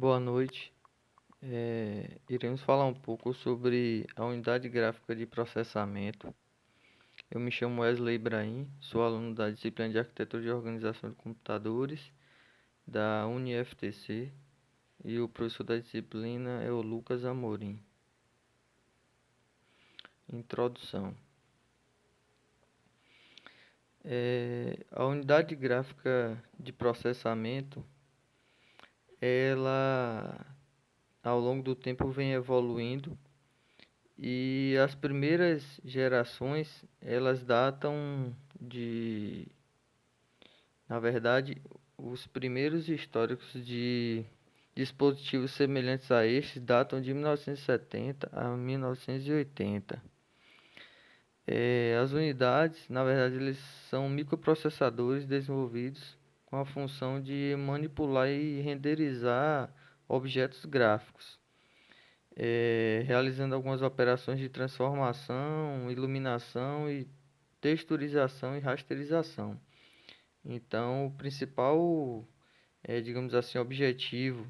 Boa noite. Iremos falar um pouco sobre a unidade gráfica de processamento. Eu me chamo Wesley Ibrahim, sou aluno da disciplina de Arquitetura e Organização de Computadores da UniFTC e o professor da disciplina é o Lucas Amorim. Introdução. A unidade gráfica de processamento, ela ao longo do tempo vem evoluindo. E as primeiras gerações, elas datam na verdade, os primeiros históricos de dispositivos semelhantes a estes datam de 1970 a 1980. As unidades, na verdade, eles são microprocessadores desenvolvidos com a função de manipular e renderizar objetos gráficos, realizando algumas operações de transformação, iluminação e texturização e rasterização. Então, o principal, digamos assim, objetivo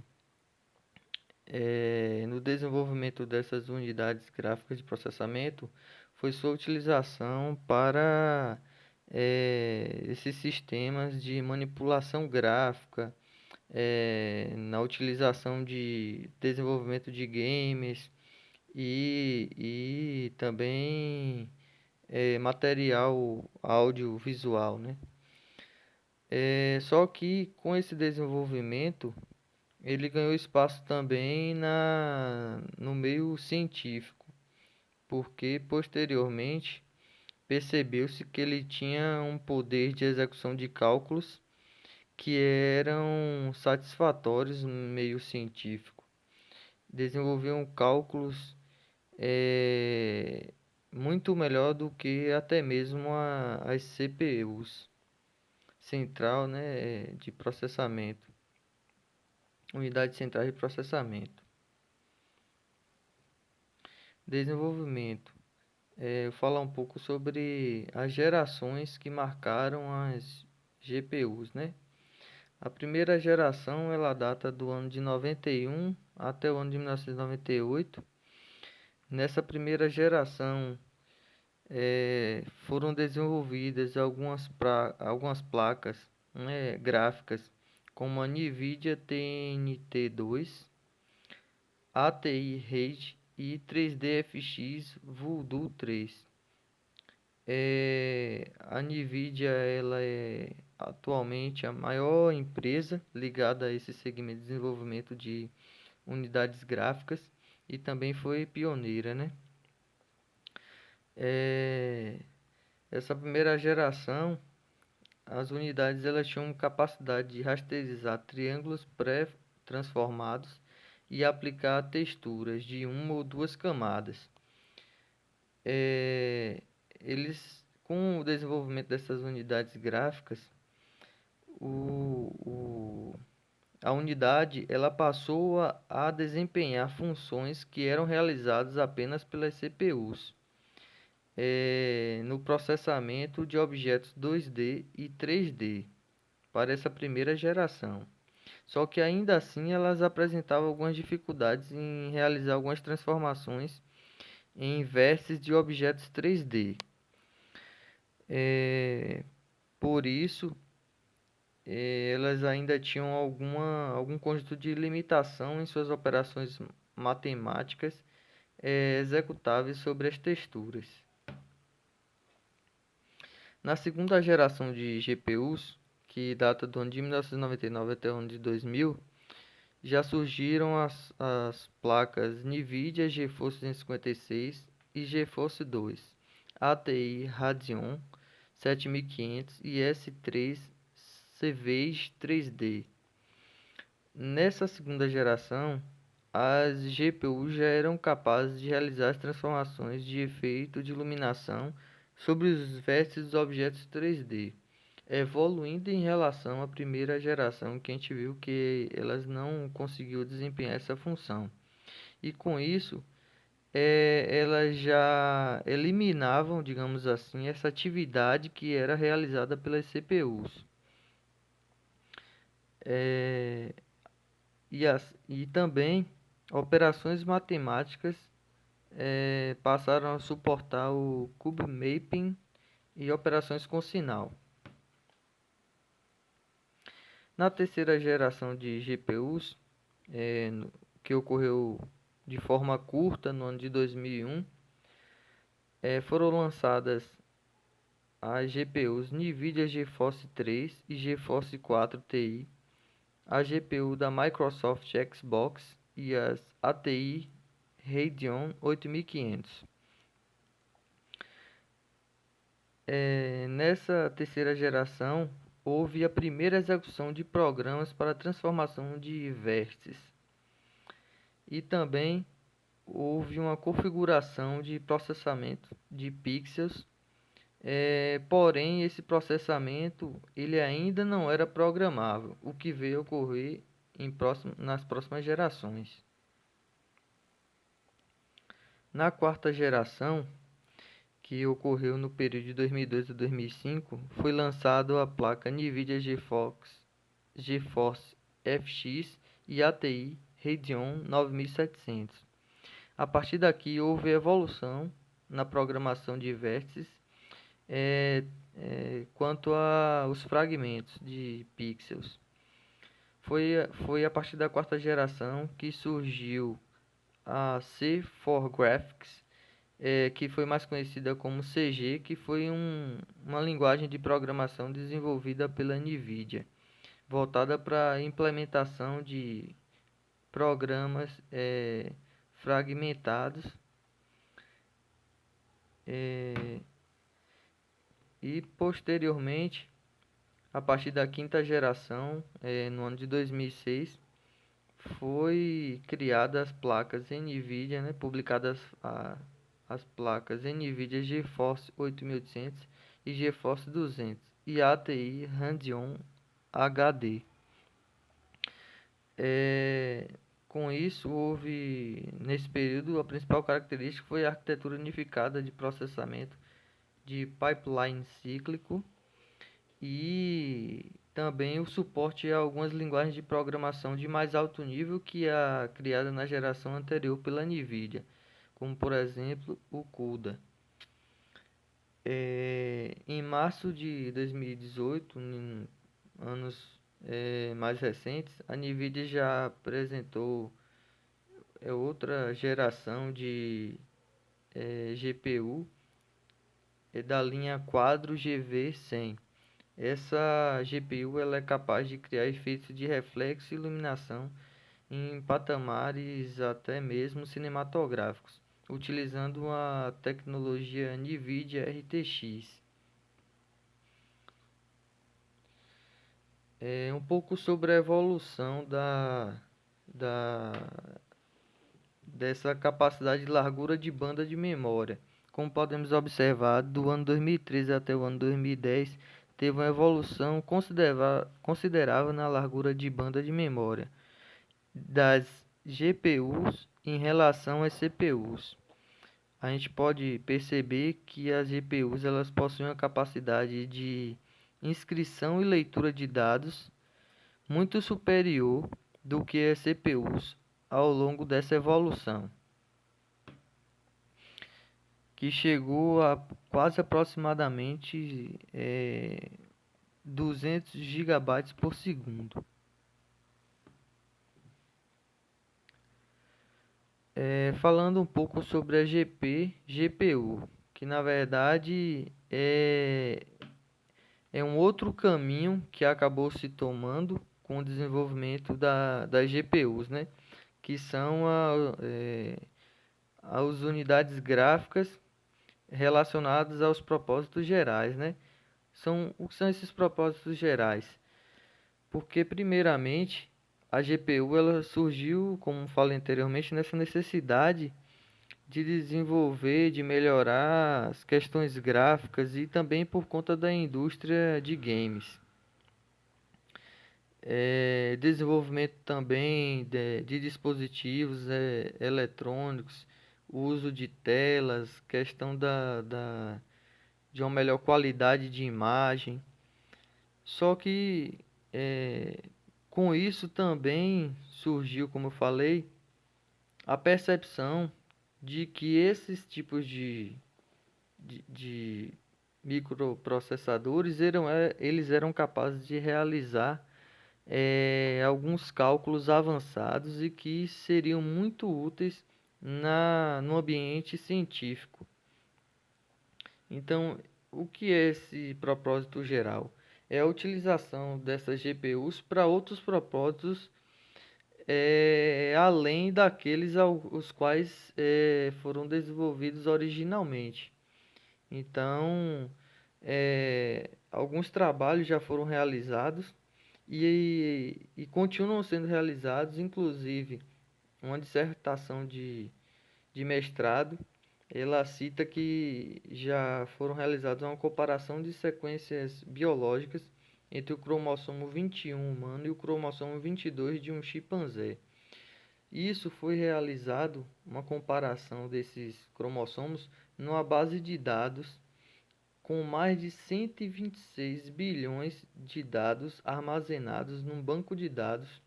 no desenvolvimento dessas unidades gráficas de processamento foi sua utilização para esses sistemas de manipulação gráfica, na utilização de desenvolvimento de games e também material audiovisual, né? Só que com esse desenvolvimento ele ganhou espaço também no meio científico, porque posteriormente percebeu-se que ele tinha um poder de execução de cálculos que eram satisfatórios no meio científico. Desenvolviam cálculos muito melhor do que até mesmo as CPUs, central, né, de processamento, unidade central de processamento. Desenvolvimento. Eu vou falar um pouco sobre as gerações que marcaram as GPUs, né? A primeira geração ela data do ano de 91 até o ano de 1998. Nessa primeira geração foram desenvolvidas algumas placas, né, gráficas como a NVIDIA TNT2, ATI Rage e 3D-FX Voodoo 3. A NVIDIA ela é atualmente a maior empresa ligada a esse segmento de desenvolvimento de unidades gráficas e também foi pioneira, né? Essa primeira geração, as unidades elas tinham capacidade de rasterizar triângulos pré-transformados e aplicar texturas de uma ou duas camadas. Com o desenvolvimento dessas unidades gráficas, a unidade ela passou a desempenhar funções que eram realizadas apenas pelas CPUs. No processamento de objetos 2D e 3D para essa primeira geração. Só que ainda assim elas apresentavam algumas dificuldades em realizar algumas transformações em vértices de objetos 3D. Por isso, elas ainda tinham algum conjunto de limitação em suas operações matemáticas executáveis sobre as texturas. Na segunda geração de GPUs, que data do ano de 1999 até o ano de 2000, já surgiram as placas NVIDIA GeForce 256 e GeForce 2, ATI Radeon 7500 e S3 Cevage 3D. Nessa segunda geração, as GPUs já eram capazes de realizar as transformações de efeito de iluminação sobre os vértices dos objetos 3D, evoluindo em relação à primeira geração, que a gente viu que elas não conseguiu desempenhar essa função. E com isso, elas já eliminavam, digamos assim, essa atividade que era realizada pelas CPUs. e também operações matemáticas passaram a suportar o CubeMapping e operações com sinal. Na terceira geração de GPUs, que ocorreu de forma curta no ano de 2001, foram lançadas as GPUs NVIDIA GeForce 3 e GeForce 4 Ti, a GPU da Microsoft Xbox e as ATI Radeon 8500. Nessa terceira geração, houve a primeira execução de programas para transformação de vértices e também houve uma configuração de processamento de pixels. Porém, esse processamento ele ainda não era programável, o que veio a ocorrer nas próximas gerações. Na quarta geração, que ocorreu no período de 2002 a 2005, foi lançado a placa NVIDIA GeForce FX e ATI Radeon 9700. A partir daqui houve evolução na programação de vértices quanto aos fragmentos de pixels. Foi a partir da quarta geração que surgiu a C4Graphics, que foi mais conhecida como CG, que foi uma linguagem de programação desenvolvida pela NVIDIA, voltada para a implementação de programas fragmentados e posteriormente, a partir da quinta geração, no ano de 2006, foi criadas as placas NVIDIA, né, publicadas as placas NVIDIA GeForce 8800 e GeForce 200 e ATI Radeon HD. Com isso, nesse período, a principal característica foi a arquitetura unificada de processamento de pipeline cíclico e também o suporte a algumas linguagens de programação de mais alto nível que a criada na geração anterior pela NVIDIA, como por exemplo o CUDA. Em março de 2018, em anos mais recentes, a NVIDIA já apresentou outra geração de GPU da linha Quadro GV100. Essa GPU ela é capaz de criar efeitos de reflexo e iluminação em patamares até mesmo cinematográficos, utilizando a tecnologia NVIDIA RTX. Um pouco sobre a evolução dessa capacidade de largura de banda de memória. Como podemos observar, do ano 2013 até o ano 2010, teve uma evolução considerável na largura de banda de memória das GPUs em relação às CPUs. A gente pode perceber que as GPUs elas possuem a capacidade de inscrição e leitura de dados muito superior do que as CPUs ao longo dessa evolução, que chegou a quase aproximadamente 200 GB por segundo. Falando um pouco sobre a GPU, que na verdade é um outro caminho que acabou se tomando com o desenvolvimento das GPUs, né? Que são as unidades gráficas relacionadas aos propósitos gerais, né? O que são esses propósitos gerais? Porque, primeiramente, a GPU ela surgiu, como falei anteriormente, nessa necessidade de desenvolver, de melhorar as questões gráficas e também por conta da indústria de games. Desenvolvimento também de dispositivos eletrônicos, uso de telas, questão de uma melhor qualidade de imagem. Só que Com isso também surgiu, como eu falei, a percepção de que esses tipos de microprocessadores eles eram capazes de realizar alguns cálculos avançados e que seriam muito úteis no ambiente científico. Então, o que é esse propósito geral? É a utilização dessas GPUs para outros propósitos além daqueles os quais foram desenvolvidos originalmente. Então, alguns trabalhos já foram realizados e continuam sendo realizados, inclusive uma dissertação de mestrado, ela cita que já foram realizadas uma comparação de sequências biológicas entre o cromossomo 21 humano e o cromossomo 22 de um chimpanzé. Isso foi realizado uma comparação desses cromossomos numa base de dados com mais de 126 bilhões de dados armazenados num banco de dados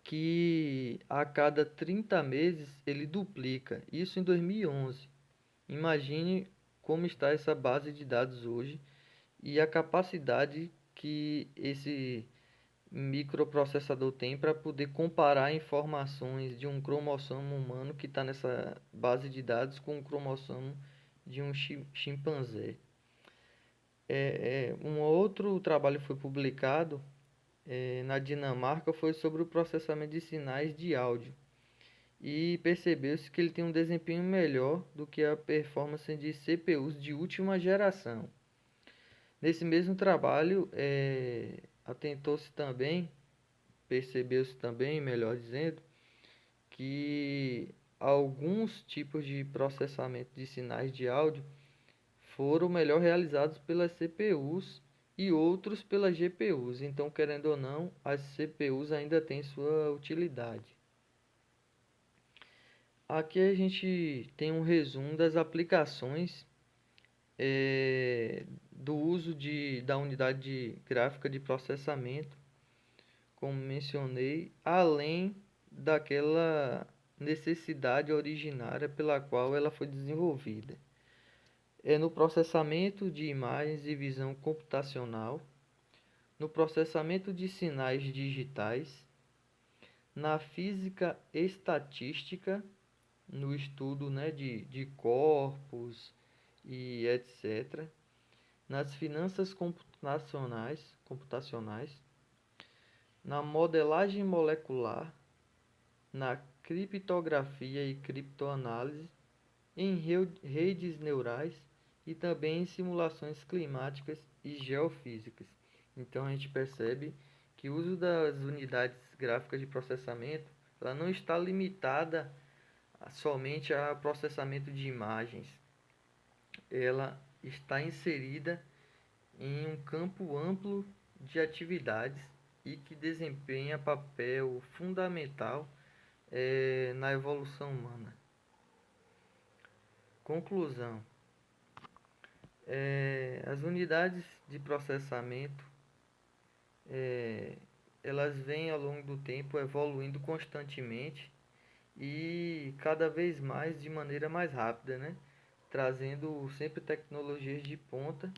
que a cada 30 meses ele duplica. Isso em 2011. Imagine como está essa base de dados hoje e a capacidade que esse microprocessador tem para poder comparar informações de um cromossomo humano que está nessa base de dados com o cromossomo de um chimpanzé. Um outro trabalho foi publicado na Dinamarca, foi sobre o processamento de sinais de áudio e percebeu-se que ele tem um desempenho melhor do que a performance de CPUs de última geração. Nesse mesmo trabalho, atentou-se também, percebeu-se também, melhor dizendo, que alguns tipos de processamento de sinais de áudio foram melhor realizados pelas CPUs e outros pelas GPUs. Então, querendo ou não, as CPUs ainda têm sua utilidade. Aqui a gente tem um resumo das aplicações do uso da unidade gráfica de processamento, como mencionei, além daquela necessidade originária pela qual ela foi desenvolvida. É no processamento de imagens e visão computacional, no processamento de sinais digitais, na física estatística, no estudo, né, de corpos e etc., nas finanças computacionais, na modelagem molecular, na criptografia e criptoanálise, em redes neurais e também em simulações climáticas e geofísicas. Então a gente percebe que o uso das unidades gráficas de processamento ela não está limitada somente a processamento de imagens. Ela está inserida em um campo amplo de atividades e que desempenha papel fundamental na evolução humana. Conclusão: as unidades de processamento elas vêm ao longo do tempo evoluindo constantemente e cada vez mais de maneira mais rápida, né? Trazendo sempre tecnologias de ponta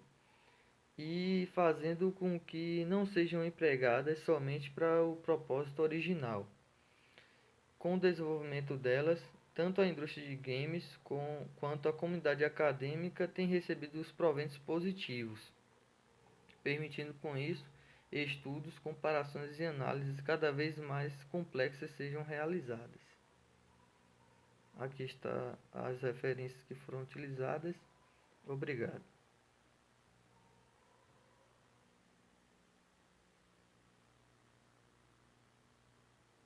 e fazendo com que não sejam empregadas somente para o propósito original. Com o desenvolvimento delas, tanto a indústria de games quanto a comunidade acadêmica tem recebido os proventos positivos, permitindo com isso estudos, comparações e análises cada vez mais complexas sejam realizadas. Aqui está as referências que foram utilizadas. Obrigado.